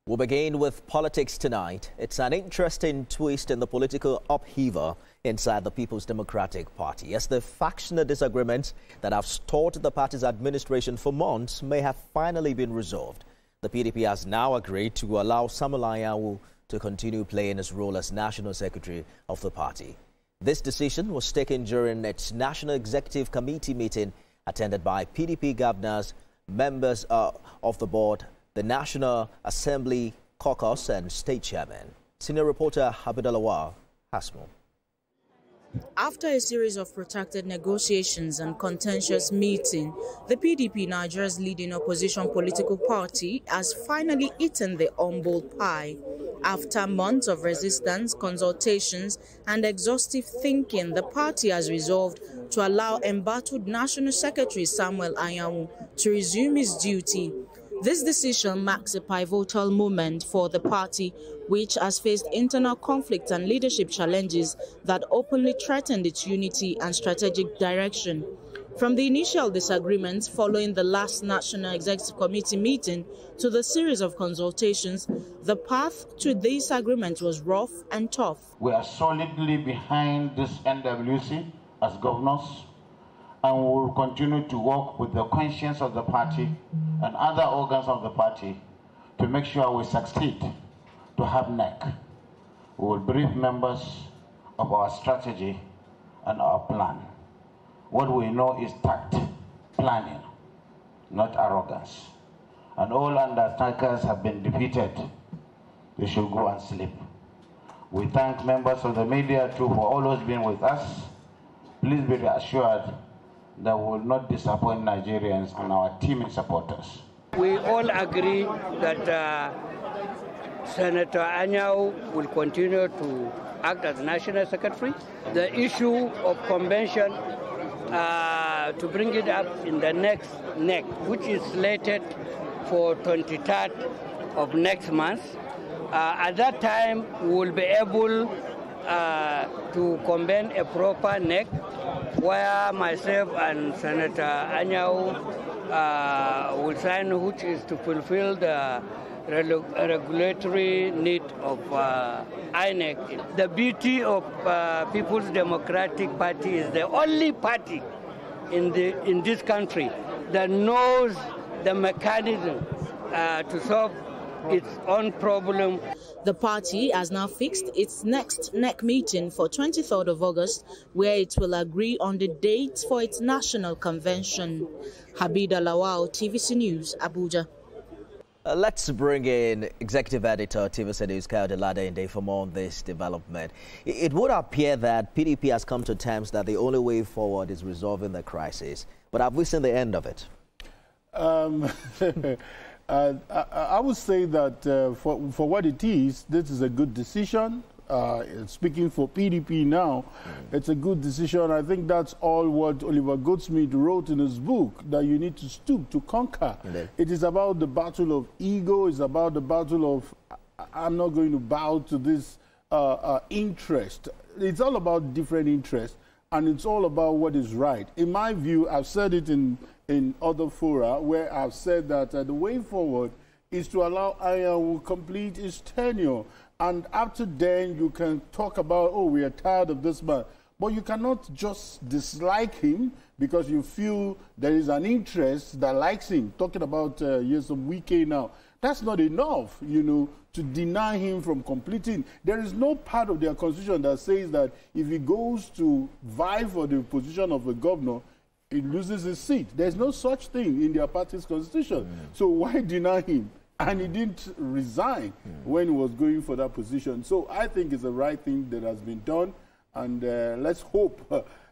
We'll begin with politics tonight. It's an interesting twist in the political upheaval inside the People's Democratic Party, as the factional disagreements that have stalled the party's administration for months may have finally been resolved. The PDP has now agreed to allow Anyanwu to continue playing his role as National Secretary of the party. This decision was taken during its National Executive Committee meeting attended by PDP governors, members of the board, the National Assembly caucus and state chairman. Senior reporter Kayode Ladeinde has more. After a series of protracted negotiations and contentious meeting, the PDP, Nigeria's leading opposition political party, has finally eaten the humble pie. After months of resistance, consultations and exhaustive thinking, the party has resolved to allow embattled National Secretary Anyanwu to resume his duty. This decision marks a pivotal moment for the party, which has faced internal conflict and leadership challenges that openly threatened its unity and strategic direction. From the initial disagreements following the last National Executive Committee meeting to the series of consultations, the path to this agreement was rough and tough. We are solidly behind this NWC as governors, and we will continue to work with the conscience of the party and other organs of the party to make sure we succeed to have NEC. We will brief members of our strategy and our plan. What we know is tact, planning, not arrogance. And all undertakers have been defeated. They should go and sleep. We thank members of the media too for always being with us. Please be reassured that we will not disappoint Nigerians and our team supporters. We all agree that Senator Anyanwu will continue to act as National Secretary. The issue of convention, to bring it up in the next NEC, which is slated for 23rd of next month. At that time, we will be able to convene a proper NEC where myself and Senator Anyanwu will sign, which is to fulfill the regulatory need of INEC. The beauty of People's Democratic Party is the only party in this country that knows the mechanism to solve its own problem. The party has now fixed its next NEC meeting for 23rd of August, where it will agree on the date for its national convention. Kayode Ladeinde, TVC News, Abuja. Let's bring in Executive Editor, TVC News, Kayode Ladeinde, for more on this development. It would appear that PDP has come to terms that the only way forward is resolving the crisis. But have we seen the end of it? I would say that for what it is, this is a good decision. Speaking for PDP now, it's a good decision. I think that's all what Oliver Goldsmith wrote in his book, that you need to stoop to conquer. Indeed. It is about the battle of ego. It's about the battle of, I'm not going to bow to this interest. It's all about different interests, and it's all about what is right. In my view, I've said it in other fora where I've said that the way forward is to allow Anyanwu complete his tenure. And after then, you can talk about, oh, we are tired of this man. But you cannot just dislike him because you feel there is an interest that likes him. Talking about years of Wike now. That's not enough, you know, to deny him from completing. There is no part of their constitution that says that if he goes to vie for the position of a governor, he loses his seat. There's no such thing in their party's constitution. So why deny him? And he didn't resign when he was going for that position. So I think it's the right thing that has been done. And let's hope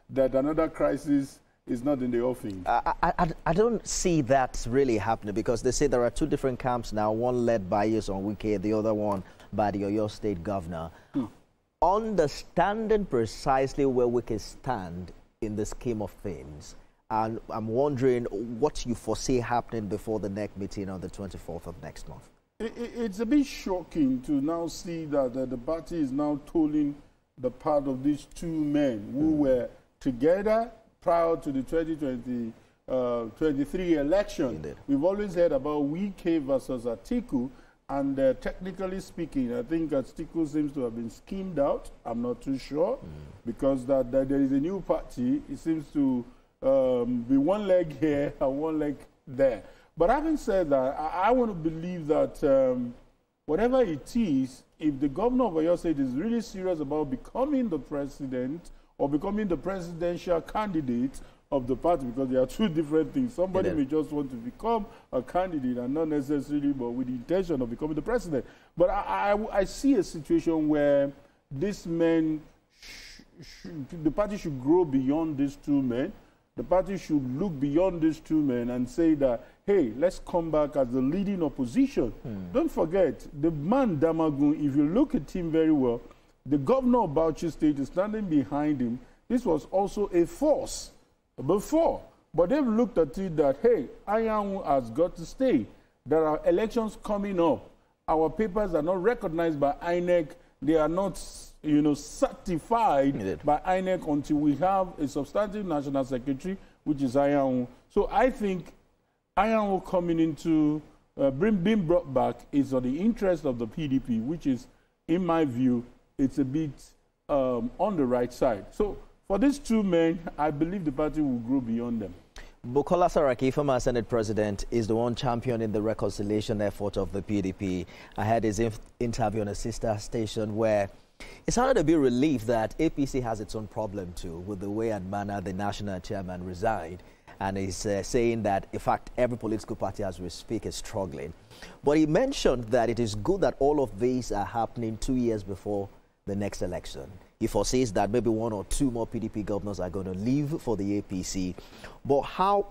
that another crisis is not in the offing. I don't see that really happening, because they say there are two different camps now, one led by Nyesom Wike, the other one by the Oyo State governor. Understanding precisely where Wike stand in the scheme of things, and I'm wondering what you foresee happening before the NEC meeting on the 24th of next month. It's a bit shocking to now see that the party is now tolling the part of these two men who were together prior to the 2023 election. Indeed. We've always heard about Wike versus Atiku, And technically speaking, I think Atiku seems to have been schemed out. I'm not too sure, because that there is a new party. It seems to be one leg here and one leg there. But having said that, I want to believe that whatever it is, if the governor of Oyo State is really serious about becoming the president or becoming the presidential candidate of the party, because there are two different things. Somebody may just want to become a candidate and not necessarily, but with the intention of becoming the president. But I see a situation where this man, the party should grow beyond these two men. The party should look beyond these two men and say that, hey, let's come back as the leading opposition. Don't forget, the man Damagun, if you look at him very well, the governor of Bauchi State is standing behind him. This was also a force before. But they've looked at it that, hey, Anyanwu has got to stay. There are elections coming up. Our papers are not recognized by INEC. They are not, certified by INEC until we have a substantive national secretary, which is Anyanwu. So I think Anyanwu coming into, being brought back is on the interest of the PDP, which is, in my view, it's a bit on the right side. So for these two men, I believe the party will grow beyond them. Bukola Saraki, former Senate President, is the one championing the reconciliation effort of the PDP. I had his interview on a sister station where it sounded a bit relieved that APC has its own problem too with the way and manner the national chairman resigned. And he's saying that, in fact, every political party as we speak is struggling. But he mentioned that it is good that all of these are happening 2 years before the next election. He foresees that maybe 1 or 2 more PDP governors are going to leave for the APC. But how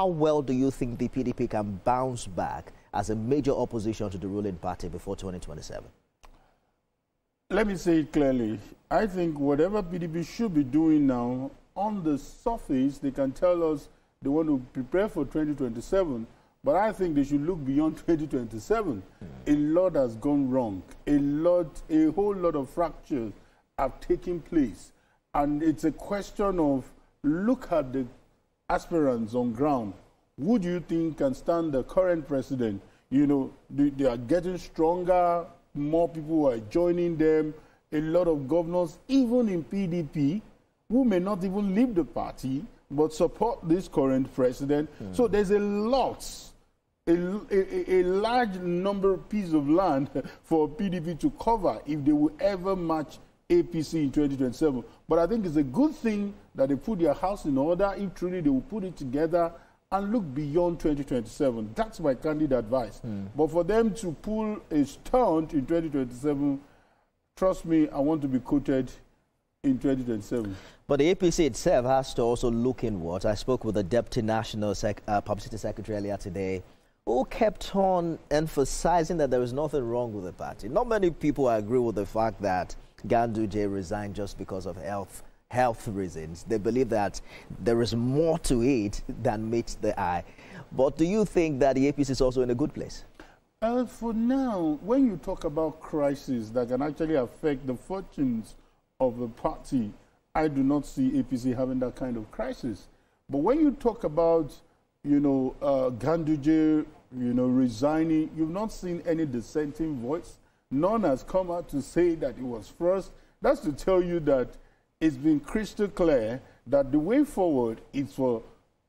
well do you think the PDP can bounce back as a major opposition to the ruling party before 2027? Let me say it clearly. I think whatever PDP should be doing now, on the surface, they can tell us they want to prepare for 2027. But I think they should look beyond 2027. A lot has gone wrong. A whole lot of fractures have taken place. And it's a question of, look at the aspirants on ground. Who do you think can stand the current president? They are getting stronger. More people are joining them. A lot of governors, even in PDP, who may not even leave the party, but support this current president. So there's a large number of pieces of land for PDP to cover if they will ever match APC in 2027. But I think it's a good thing that they put their house in order if truly they will put it together and look beyond 2027. That's my candid advice. But for them to pull a stunt in 2027, trust me, I want to be quoted in 2027. But the APC itself has to also look inward. I spoke with the Deputy National Publicity Secretary earlier today, who kept on emphasizing that there is nothing wrong with the party. Not many people agree with the fact that Ganduje resigned just because of health reasons. They believe that there is more to it than meets the eye. But do you think that the APC is also in a good place? For now, when you talk about crises that can actually affect the fortunes of the party, I do not see APC having that kind of crisis. But when you talk about, Ganduje, resigning, you've not seen any dissenting voice. None has come out to say that it was first. That's to tell you that it's been crystal clear that the way forward is for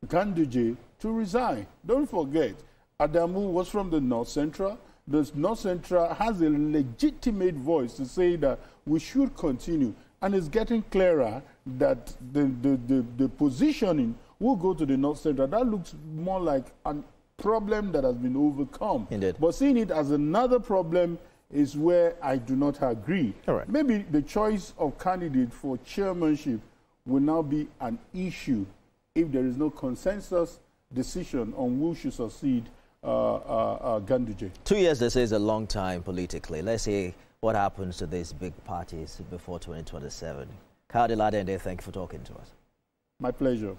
Ganduje to resign. Don't forget, Adamu was from the North Central. The North Central has a legitimate voice to say that we should continue. And it's getting clearer that the positioning will go to the North Central. That looks more like a problem that has been overcome. Indeed. But seeing it as another problem is where I do not agree. All right. Maybe the choice of candidate for chairmanship will now be an issue if there is no consensus decision on who should succeed Ganduje. 2 years, they say, is a long time politically. Let's see what happens to these big parties before 2027. Kayode Ladeinde, thank you for talking to us. My pleasure.